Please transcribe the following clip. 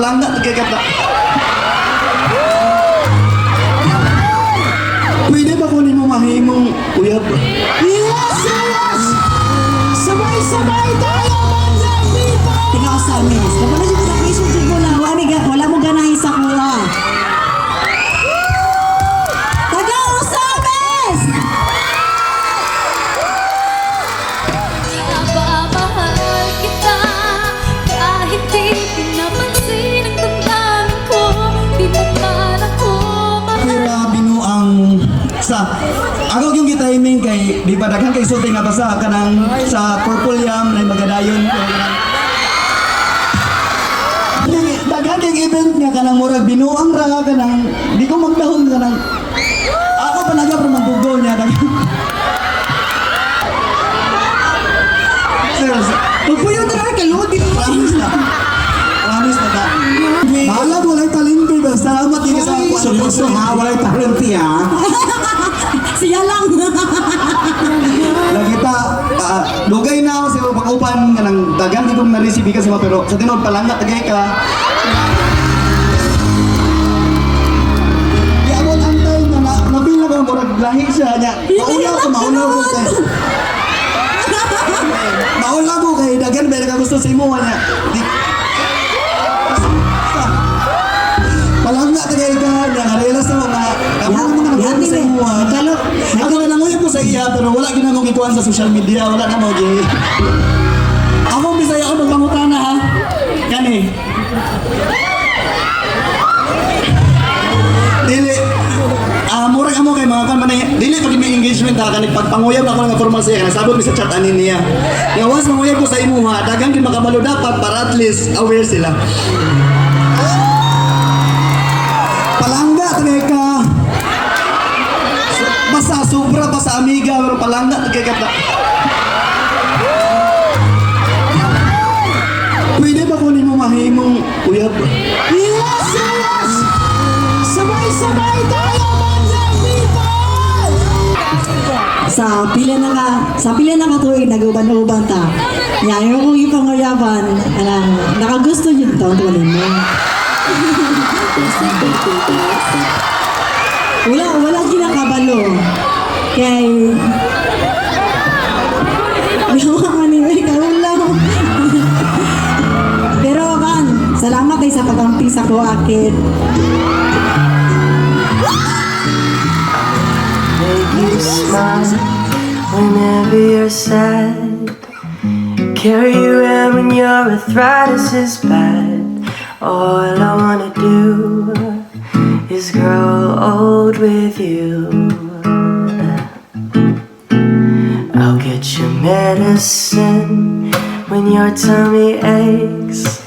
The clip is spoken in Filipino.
palangga kagata. Pwede ba kunin mo mahimong uyab? Yes, yes! Sabay-sabay tayo, Banzai people! Tingnan ko sa amin. Kapag naging sa Facebook mo na, wala mo ganahin sa kuha. Taga-Usames! Napamahal kita kahit di pinapansin ang damdamin ko. Di mo man ako Kira binuang sa ako yung gitiming kay di pa daghan kay sulti nga basa kanang sa purple yam na magadayon daghan kay event nga kanang murag binuang ra kanang di ko magdahon kanang ako pa naga pero magbugo niya daghan. Pagpuyo na rin kayo, di ba? Promise na ta. Bahala mo lang talente ba? Salamat din sa ako. Seryoso ha, walay talente ha. Siya lang. Lagita, lugay na ako sa iyo pag-upan nga nang dagan di ko na-receive ka sa mga pero sa tinod palangga tagay ka. Di ako antay nga nabila ko murag lahi siya niya. Mauna ko kay mauna ko kay dagan ba ka gusto sa imo niya. Di palangga tagay ka niya relas na mga Yan, sa imo. Ako na nanguya ko sa iya pero wala ginamong ikuan sa social media, wala na mo gi. Ako bisaya ako magpangutana ha. Kani. Dili murag amo kay mga kan man dili pag may engagement ha kani pagpanguyab ako nga formal sa iya sabot mi sa chat ani niya. Yawas manguyab ko sa imo ha, dagan gid makabalo dapat para at least aware sila. Palangga tagay ka. Basta sobra pa sa amiga pero palangga kagata. Pwede ba kunin mo mahimong uyab? Yes, yes! Sabay-sabay tayo, Banzai people! Sa pila na katuig nag-uban-uban ta. Yan, yung kong ipanguyaban, nakagusto yun to, tuwalin mo. Wala ginakabalo. Kay... Gawa ka nila, ikaw lang. Pero kan, salamat ay sa pag-amping sa kuakit. Make you smile whenever you're sad. Carry you around when your arthritis is bad. All I wanna do is grow old with you. I'll get you medicine when your tummy aches.